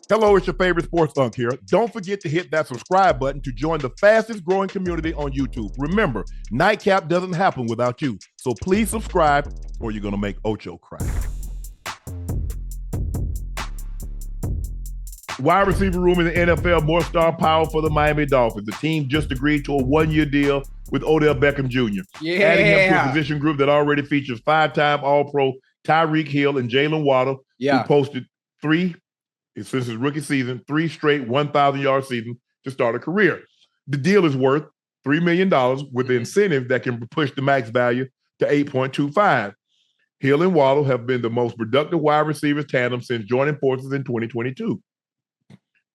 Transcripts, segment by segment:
Hello, it's your favorite sports Unc here. Don't forget to hit that subscribe button to join the fastest growing community on YouTube. Remember, Nightcap doesn't happen without you. So please subscribe or you're going to make Ocho cry. Wide receiver room in the NFL, more star power for the Miami Dolphins. The team just agreed to a one-year deal with Odell Beckham Jr. Adding him to a position group that already features five-time All-Pro Tyreek Hill and Jalen Waddle, who posted since his rookie season, 3 straight 1,000-yard seasons to start a career. The deal is worth $3 million with the incentive that can push the max value to 8.25. Hill and Waddle have been the most productive wide receivers tandem since joining forces in 2022.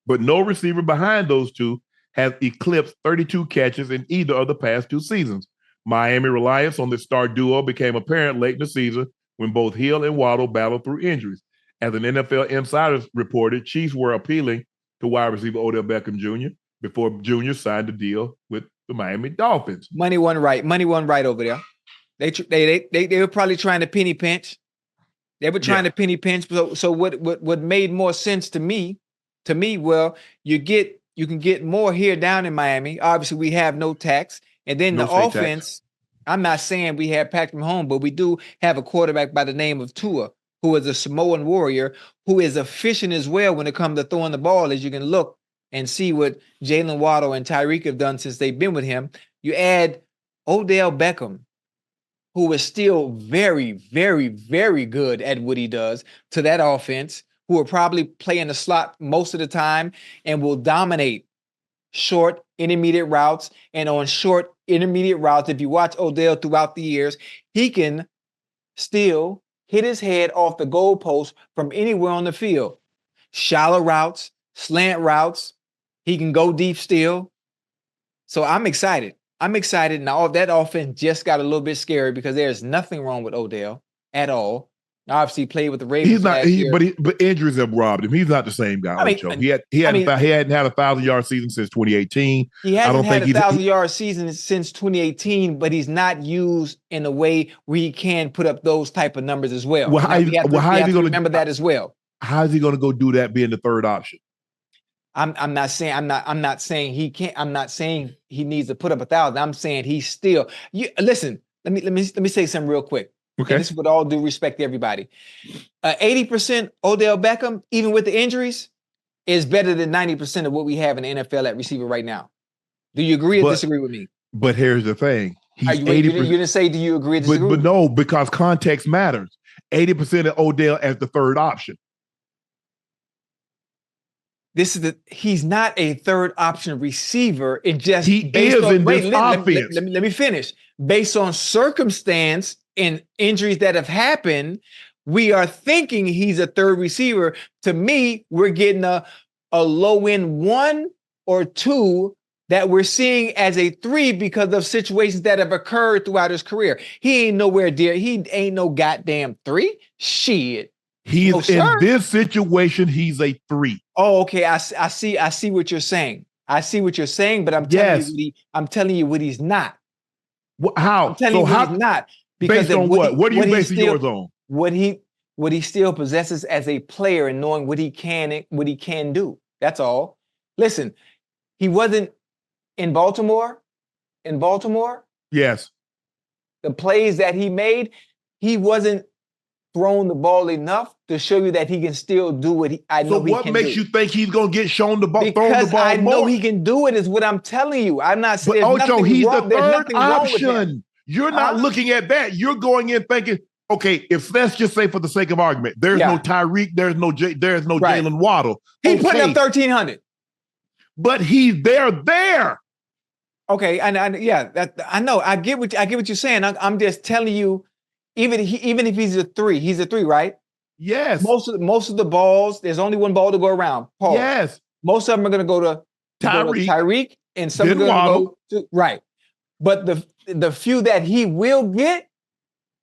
But no receiver behind those two has eclipsed 32 catches in either of the past 2 seasons. Miami reliance on the star duo became apparent late in the season when both Hill and Waddle battled through injuries. As an NFL insider reported, Chiefs were appealing to wide receiver Odell Beckham Jr. before Jr. signed a deal with the Miami Dolphins. Money won right over there. They were probably trying to penny pinch. They were trying to penny pinch. So what made more sense to me, well, you can get more here down in Miami. Obviously, we have no tax, and then the offense. Tax. I'm not saying we have Patrick Mahomes, but we do have a quarterback by the name of Tua, who is a Samoan warrior, who is efficient as well when it comes to throwing the ball, as you can look and see what Jalen Waddle and Tyreek have done since they've been with him. You add Odell Beckham, who is still very, very, very good at what he does, to that offense, who will probably play in the slot most of the time and will dominate short, intermediate routes. And on short, intermediate routes, if you watch Odell throughout the years, he can still hit his head off the goalpost from anywhere on the field. Shallow routes, slant routes. He can go deep still. So I'm excited. Now that offense just got a little bit scary because there's nothing wrong with Odell at all. Obviously, played with the Ravens. He's not. But injuries have robbed him. He's not the same guy. He hadn't had a 1,000-yard season since 2018. He hasn't had a 1,000-yard season since 2018, but he's not used in a way where he can put up those type of numbers as well. How is he going to remember that as well? How is he going to go do that? Being the third option. I'm not saying he can't. I'm not saying he needs to put up 1,000. I'm saying he's still. Listen. Let me say something real quick. Okay. And this is with all due respect to everybody. 80% Odell Beckham, even with the injuries, is better than 90% of what we have in the NFL at receiver right now. Do you agree or disagree with me? But here's the thing. You didn't say, do you agree or disagree? But no, because context matters. 80% of Odell as the third option. He's not a third option receiver. It just he is in this offense. Let me finish. Based on circumstance and injuries that have happened, we are thinking he's a third receiver. To me, we're getting a low end 1 or 2 that we're seeing as a 3 because of situations that have occurred throughout his career. He ain't nowhere dear. He ain't no goddamn 3. Shit. He's in this situation. He's a 3. Oh, okay. I see what you're saying. I see what you're saying, but I'm telling you what he's not. How? I'm telling you what he's not. Because based on what? What are you basing yours on? What he still possesses as a player and knowing what he can do. That's all. Listen, he wasn't in Baltimore. Yes. The plays that he made, he wasn't throwing the ball enough to show you that he can still do what I know he can do. So what makes you think he's going to get shown the ball? Because I know he can do it is what I'm telling you. I'm not saying But Ocho, he's the third option. You're not looking at that. You're going in thinking, okay, if let's just say for the sake of argument, there's no Tyreek, there's no Jalen Waddle. He put up 1,300. But he's there. Okay, I know. I get what you're saying. I'm just telling you, even if he's a 3, right? Yes. Most of the balls, there's only one ball to go around. Paul. Yes. Most of them are going to go to Tyreek, and some are going to go to right. But the few that he will get,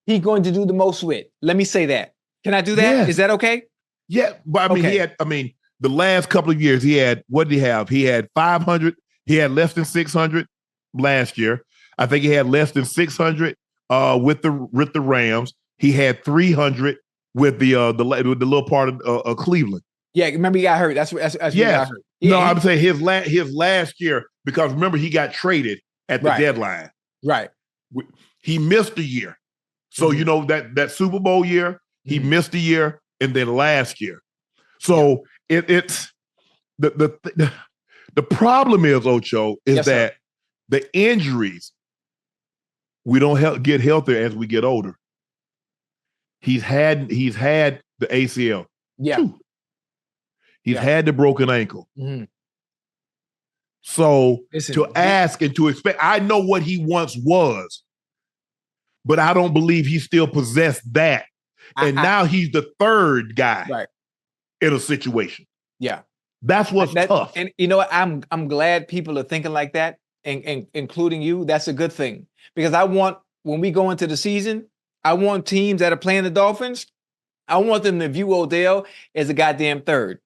he's going to do the most with. Let me say that. Can I do that? Yes. Is that okay? Yeah, but I mean, the last couple of years what did he have? He had 500. He had less than 600 last year. I think he had less than 600 with the Rams. He had 300 with the little part of Cleveland. Yeah, remember he got hurt. That's when he got hurt. Yeah, no, I'm saying his last year, because remember he got traded at the deadline. Right. He missed a year. So you know that Super Bowl year, he missed a year, and then last year. So it's the problem is, Ocho, is that the injuries, we don't get healthier as we get older. He's had the ACL. Yeah. Too. He's had the broken ankle. So to ask and to expect, I know what he once was, but I don't believe he still possessed that. And now he's the third guy in a situation. Yeah. That's what's tough. And you know what? I'm glad people are thinking like that, and including you. That's a good thing. Because when we go into the season, I want teams that are playing the Dolphins, I want them to view Odell as a goddamn third.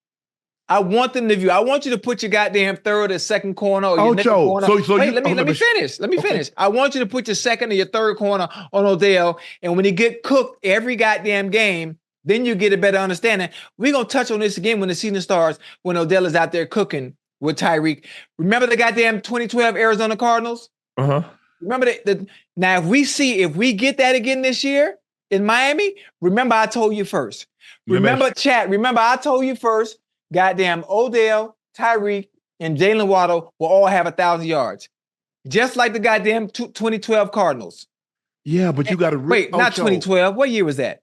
I want them to view. I want you to put your goddamn third or second corner or your nickel corner. Wait, let me finish. Let me finish. I want you to put your second or your third corner on Odell, and when he get cooked every goddamn game, then you get a better understanding. We're gonna touch on this again when the season starts, when Odell is out there cooking with Tyreek. Remember the goddamn 2012 Arizona Cardinals? Remember that? Now, if we get that again this year in Miami, remember I told you first. Remember, chat. Remember I told you first. Goddamn Odell, Tyreek, and Jalen Waddle will all have 1,000 yards. Just like the goddamn 2012 Cardinals. Yeah, but you got to... Wait, not 2012. What year was that?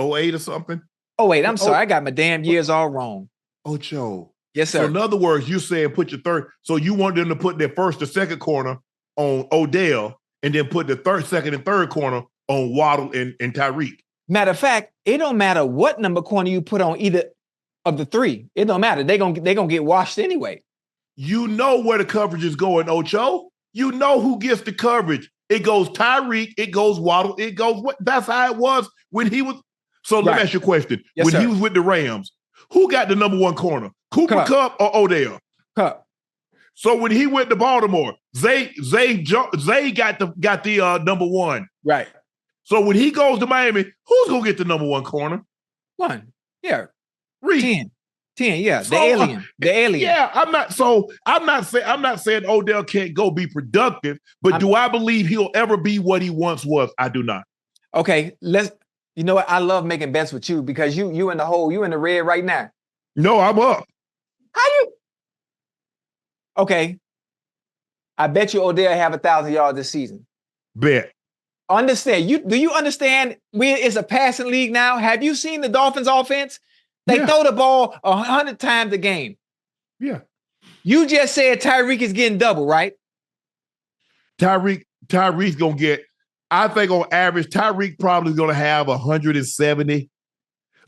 08 or something? Oh, wait, I'm sorry. I got my damn years all wrong. Ocho. Yes, sir. So in other words, you said put your third... So you want them to put their first or second corner on Odell and then put the second and third corner on Waddle and Tyreek. Matter of fact, it don't matter what number corner you put on either of the three. It don't matter. They gonna get washed anyway. You know where the coverage is going, Ocho. You know who gets the coverage. It goes Tyreek, it goes Waddle, it goes what? That's how it was when he was. So let me ask you a question. When he was with the Rams, who got the number one corner? Cooper Kupp or Odell? Kupp. So when he went to Baltimore, Zay got the number one. Right. So when he goes to Miami, who's gonna get the number one corner? One. Yeah. Reed. 10, yeah. So, the alien. Yeah, I'm not saying Odell can't go be productive, but do I believe he'll ever be what he once was? I do not. Okay, you know what? I love making bets with you because you in the hole, you in the red right now. No, I'm up. How you? Okay. I bet you Odell have 1,000 yards this season. Bet. Understand. Do you understand it's a passing league now? Have you seen the Dolphins offense? They throw the ball 100 times a game. Yeah. You just said Tyreek is getting double, right? Tyreek's going to get, I think on average, Tyreek probably is going to have 170.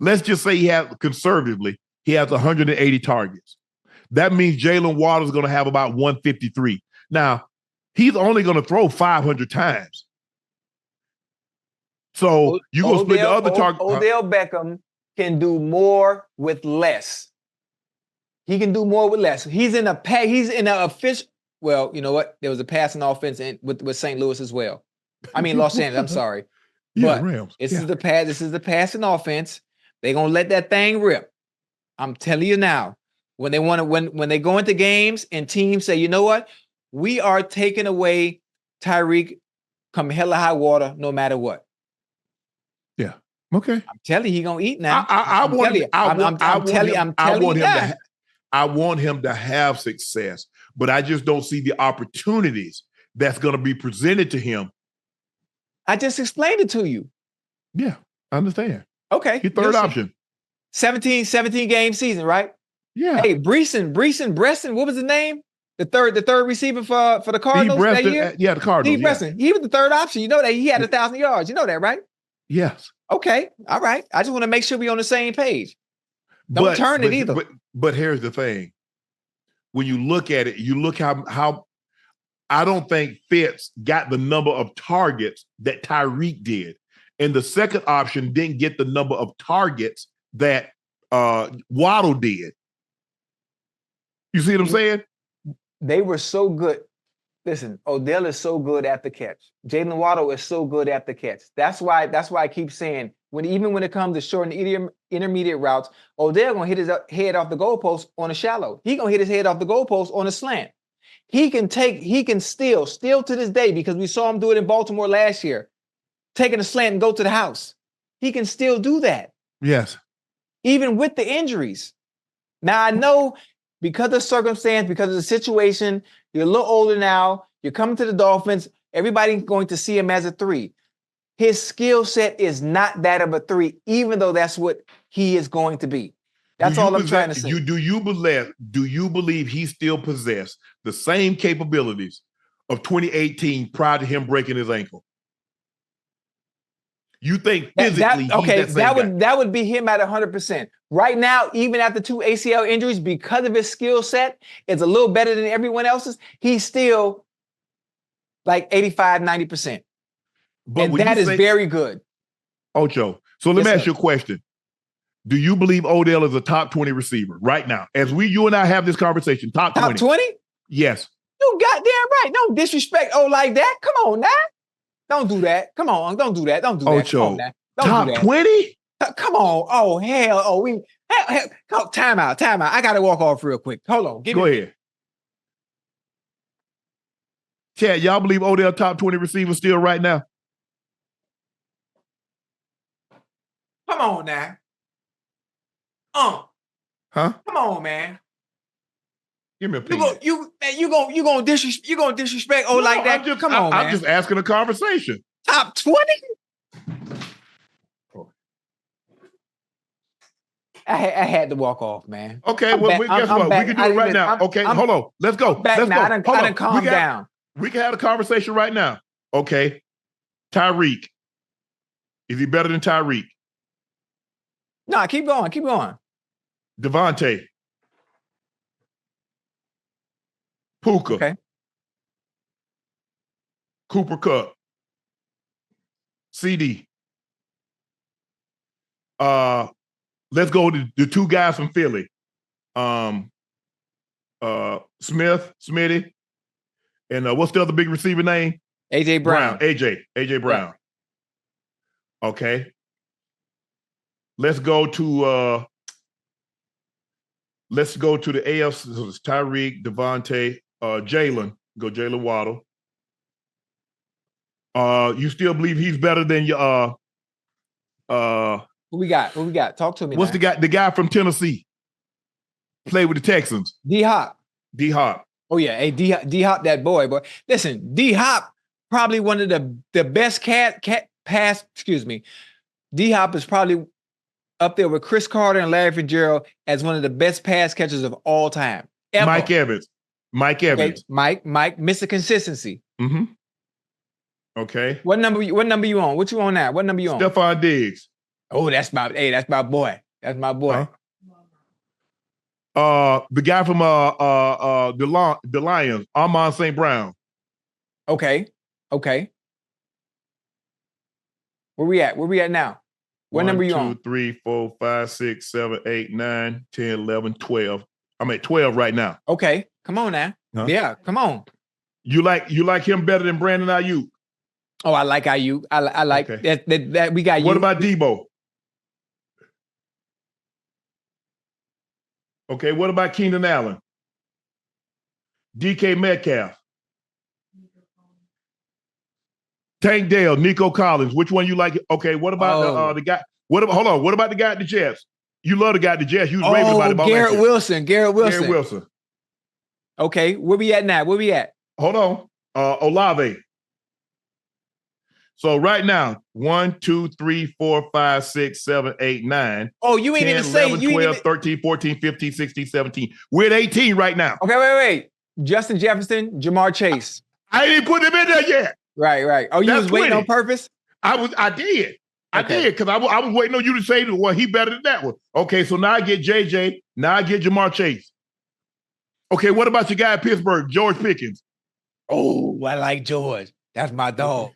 Let's just say conservatively, he has 180 targets. That means Jalen Waddle is going to have about 153. Now, he's only going to throw 500 times. So you're going to split the other target. Odell Beckham can do more with less. He can do more with less. He's in a official. Well, you know what? There was a passing offense with St. Louis as well. I mean Los Angeles. I'm sorry, but Rams. This is the passing offense. They're gonna let that thing rip. I'm telling you now. When they go into games and teams say, you know what, we are taking away Tyreek come hell or high water, no matter what. Yeah. Okay. I'm telling you, he gonna eat now. I want him to have success, but I just don't see the opportunities that's going to be presented to him. I just explained it to you. Yeah, I understand. Okay. Your third option. 17 game season, right? Yeah. Hey, Breston, what was his name? The third receiver for the Cardinals that year? Yeah, the Cardinals. Breston. He was the third option. You know that he had 1,000 yards. You know that, right? Yes. Okay. All right. I just want to make sure we're on the same page. Don't turn it either. But here's the thing. When you look at it, you look how I don't think Fitz got the number of targets that Tyreek did. And the second option didn't get the number of targets that Waddle did. You see what I'm saying? They were so good. Listen, Odell is so good at the catch. Jalen Waddle is so good at the catch. That's why I keep saying even when it comes to short and intermediate routes, Odell gonna hit his head off the goalpost on a shallow. He gonna hit his head off the goalpost on a slant. He can still to this day, because we saw him do it in Baltimore last year, taking a slant and go to the house. He can still do that. Yes. Even with the injuries. Now, I know because of circumstance, because of the situation, you're a little older now, you're coming to the Dolphins, everybody's going to see him as a 3. His skill set is not that of a 3, even though that's what he is going to be. That's all I'm trying to say. Do you believe he still possessed the same capabilities of 2018 prior to him breaking his ankle? You think physically that would be him at 100%. Right now, even after 2 ACL injuries, because of his skill set, it's a little better than everyone else's. He's still like 85, 90%. And that is very good. Ocho, so let me ask you a question. Do you believe Odell is a top 20 receiver right now? As you and I have this conversation, top 20? Top 20? Yes. You goddamn right. Don't disrespect like that. Come on now. Don't do that. Come on. Don't do that. Don't do that. Ocho, come on now. Top 20? Come on. Oh, hell. Oh, time out. I got to walk off real quick. Hold on. Go ahead. Chad, y'all believe Odell top 20 receiver still right now? Come on now. Huh? Come on, man. Give me a opinion. You gonna disrespect like that? Come on, man. I'm just asking a conversation. Top 20? I had to walk off, man. Okay, guess what? We can do it right now. Okay, hold on. Let's go. Let's go. I done calm down. We can have a conversation right now. Okay. Tyreek. Is he better than Tyreek? No, keep going. Devontae. Puka. Okay. Cooper Kupp. CD. Let's go to the 2 guys from Philly. Smitty, and what's the other big receiver name? AJ Brown. AJ Brown. Yeah. Okay. Let's go to the AFC. So it's Tyreek, Devontae, Jalen. Go Jalen Waddle. You still believe he's better than your Who we got? Talk to me. What's now. the guy from Tennessee? Played with the Texans. D-Hop. Oh yeah, hey, D-Hop, that boy. Listen, D-Hop probably one of the best pass. Excuse me. D-Hop is probably up there with Chris Carter and Larry Fitzgerald as one of the best pass catchers of all time. Ever. Mike Evans. Okay, Mike, Mr. Consistency. Mm-hmm. Okay. What number you on? What you on now? What number you on? Stephon Diggs. Oh, that's my boy. That's my boy. The guy from the Lions, Amon St. Brown. Okay. Where we at now? What number you on? 1, 2, 3, 4, 5, 6, 7, 8, 9, 10, 11, 12. I'm at 12 right now. Okay. Come on now. Huh? Yeah, come on. You like him better than Brandon Ayuk? Oh, I like Ayuk. I like that we got you. What about Debo? Okay, what about Keenan Allen? DK Metcalf? Tank Dell, Nico Collins. Which one you like? Okay, what about the guy? What about the guy at the Jets? You love the guy at the Jets. You was raving about him. Garrett Wilson. Okay, where we at now? Hold on. Olave. So right now, 1, 2, 3, 4, 5, 6, 7, 8, 9. Oh, you ain't 10, even say 11, 12, 13, 14, 15, 16, 17. We're at 18 right now. Okay, wait. Justin Jefferson, Jamar Chase. I ain't even put him in there yet. Right. Oh, you was waiting on purpose? I did. I did, because I was waiting on you to say, well, he better than that one. Okay, so now I get JJ. Now I get Jamar Chase. Okay, what about your guy at Pittsburgh, George Pickens? Oh, I like George. That's my dog.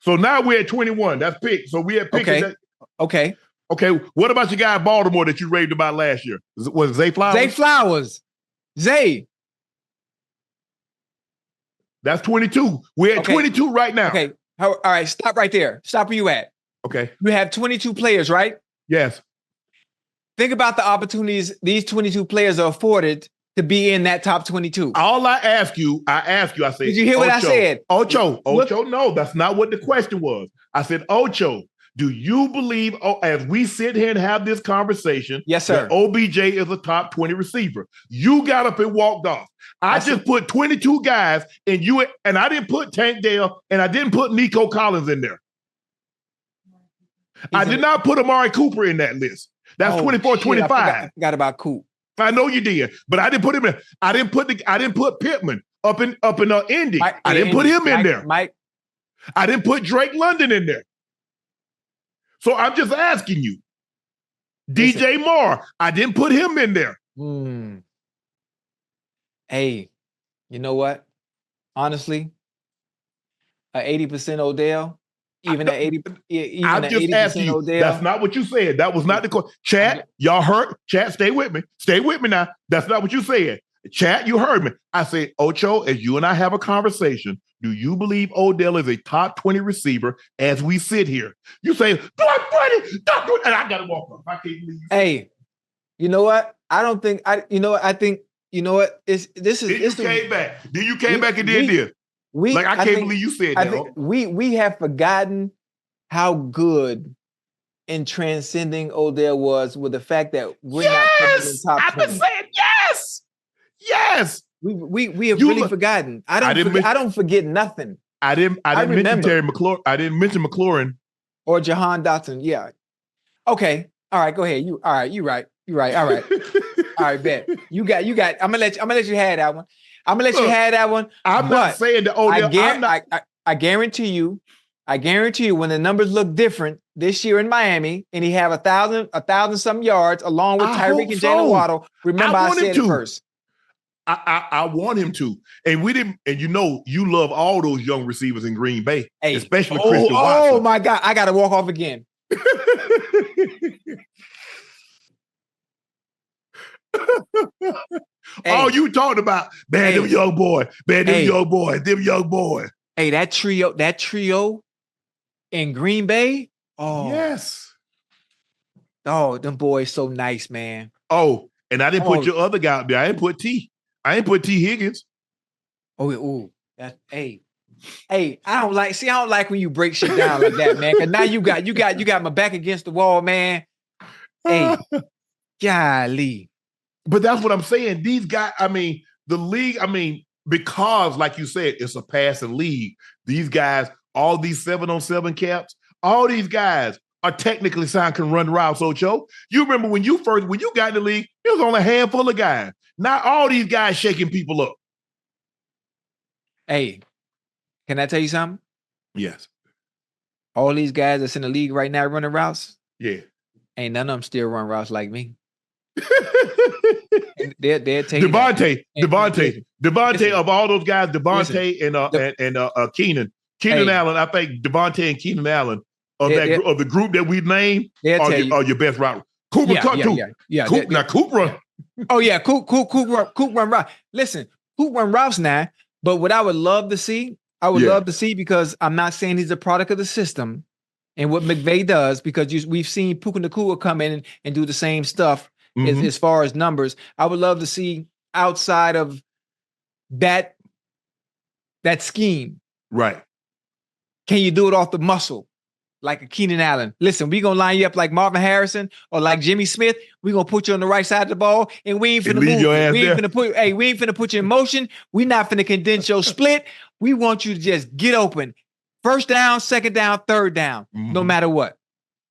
So now we're at 21. That's Pick. So we at Pickens. Okay. What about your guy at Baltimore that you raved about last year? Was it Zay Flowers? Zay. That's 22. We're at 22 right now. Okay. All right. Stop right there. Stop where you at. Okay. You have 22 players, right? Yes. Think about the opportunities these 22 players are afforded to be in that top 22. All I ask you, I said, did you hear what I said? Ocho, no, that's not what the question was. I said, Ocho, do you believe, as we sit here and have this conversation, yes, sir, that OBJ is a top 20 receiver? You got up and walked off. I just put 22 guys, and I didn't put Tank Dell, and I didn't put Nico Collins in there. I did not put Amari Cooper in that list. That's 24, 25. I forgot about Coop. I know you did, but I didn't put him in. I didn't put Pittman up in Indy. I didn't put him in there. I didn't put Drake London in there. So I'm just asking you. DJ Moore, I didn't put him in there. Hey, you know what? Honestly, 80% Odell. Even at 80% Odell. That's not what you said. That was not the question. Chat, y'all heard? Chat, stay with me. Stay with me now. That's not what you said. Chat, you heard me. I said, Ocho, as you and I have a conversation, do you believe Odell is a top 20 receiver as we sit here? You say, top 20, and I got to walk up. I can't believe you. Hey, you know what? I don't think, I think, you know what? Then you came back and did this. I can't believe you said that. I think we have forgotten how good and transcending Odell was with the fact that we're not putting in top 20. I've been saying yes. We have really forgotten. I don't forget nothing. I didn't mention Terry McLaurin. I didn't mention McLaurin or Jahan Dotson. Yeah. Okay. All right. Go ahead. You right. All right. All right. Bet. You got. I'm gonna let you have that one. I'm gonna let you have that one. I'm not saying that Odell. I guarantee you when the numbers look different this year in Miami, and he have 1,000 some yards along with Tyreek and Jalen Waddle. Remember, I said it first. I want him to, and we didn't. And you love all those young receivers in Green Bay, especially Christian Watson. Oh my God, I got to walk off again. All you talked about, them young boys. Hey, that trio in Green Bay. Oh yes. Oh, them boys so nice, man. Oh, and I didn't put your other guy up there. I didn't put T Higgins. Hey, I don't like when you break shit down like that, man. Cause now you got my back against the wall, man. Hey, golly. But that's what I'm saying. These guys, the league, because like you said, it's a passing league. These guys, all these 7-on-7 caps, all these guys are technically signed, can run routes, Ocho. You remember when you got in the league, it was only a handful of guys. Not all these guys shaking people up. Hey, can I tell you something? Yes. All these guys that's in the league right now running routes, yeah, ain't none of them still run routes like me. They're taking Devontae of all those guys, Devontae and Keenan Allen. I think Devontae and Keenan Allen of the group that we named are your best route. Cooper Coop run. Oh yeah, Coop run route. Listen, Coop run routes now. But what I would love to see, because I'm not saying he's a product of the system and what McVay does, because we've seen Puka Nacua come in and do the same stuff. As far as numbers, I would love to see outside of that scheme. Right. Can you do it off the muscle? Like a Keenan Allen. Listen, we gonna line you up like Marvin Harrison or like Jimmy Smith. We gonna put you on the right side of the ball, and we ain't finna move you. We ain't finna put you in motion. We not finna condense your split. We want you to just get open. First down, second down, third down, no matter what.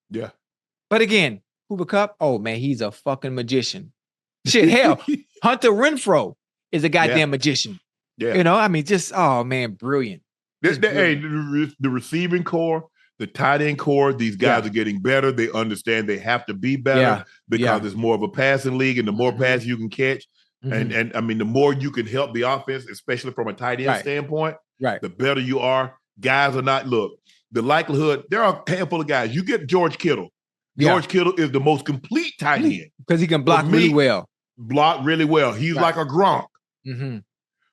Yeah. But again, Cooper Kupp, oh man, he's a fucking magician. Shit, hell, Hunter Renfrow is a goddamn magician. Yeah. Brilliant. The receiving core, the tight end core, these guys are getting better. They understand they have to be better because it's more of a passing league, and the more passes you can catch, and the more you can help the offense, especially from a tight end standpoint, the better you are. Guys are not, the likelihood, there are a handful of guys. You get George Kittle. George Kittle is the most complete tight end. Because he can block really well. He's like a Gronk.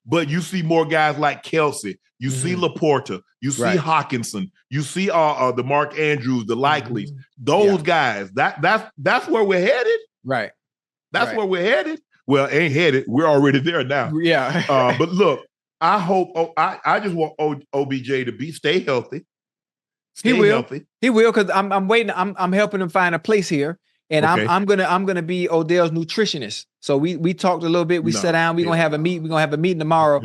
But you see more guys like Kelsey. You see Laporta. You see Hawkinson. You see the Mark Andrews, the Likeleys. Those guys. That's where we're headed. Right. That's where we're headed. Well, ain't headed. We're already there now. Yeah. But look, I hope. I just want OBJ to stay healthy. He will. He will, because I'm waiting. I'm helping him find a place here, and I'm gonna be Odell's nutritionist. So we talked a little bit. We sat down. We're gonna have a meet. We're gonna have a meeting tomorrow.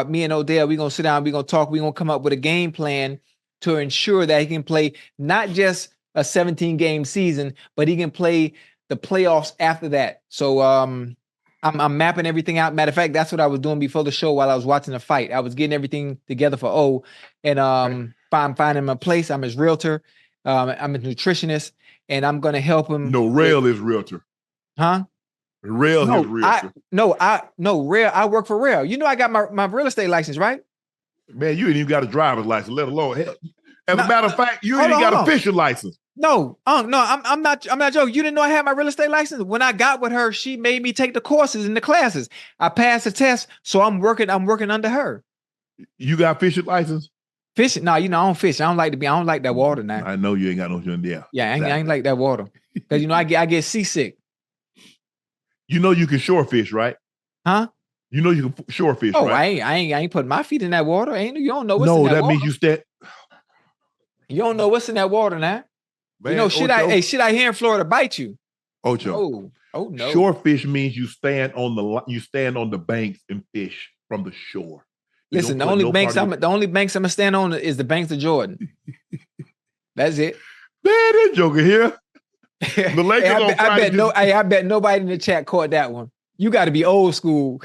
Me and Odell. We're gonna sit down. We're gonna talk. We're gonna come up with a game plan to ensure that he can play not just a 17-game season, but he can play the playoffs after that. So I'm mapping everything out. Matter of fact, that's what I was doing before the show while I was watching the fight. I was getting everything together for O, and I'm finding him a place. I'm his realtor. I'm his nutritionist, and I'm going to help him. No, Rail is realtor. Huh? Rail is realtor. Rail. I work for Rail. You know, I got my real estate license, right? Man, you ain't even got a driver's license, let alone. As a matter of fact, you ain't even got a fishing license. No, I'm not joking. You didn't know I had my real estate license? When I got with her, she made me take the courses and the classes. I passed the test, so I'm working under her. You got fishing license? Fishing? No, I don't fish. I don't like that water now. I know you ain't got no Yeah, I ain't like that water. Because I get seasick. You know you can shore fish, right? Huh? You know you can shore fish, right? I ain't putting my feet in that water. You don't know what's in that water. No, that means you stand. You don't know what's in that water now. Man, shit out here in Florida bite you. Ocho. Oh no. Shore fish means you stand on the banks and fish from the shore. Listen, the only banks I'm gonna stand on is the banks of Jordan. That's it. Man, that joker here. The Lakers I bet nobody in the chat caught that one. You got to be old school.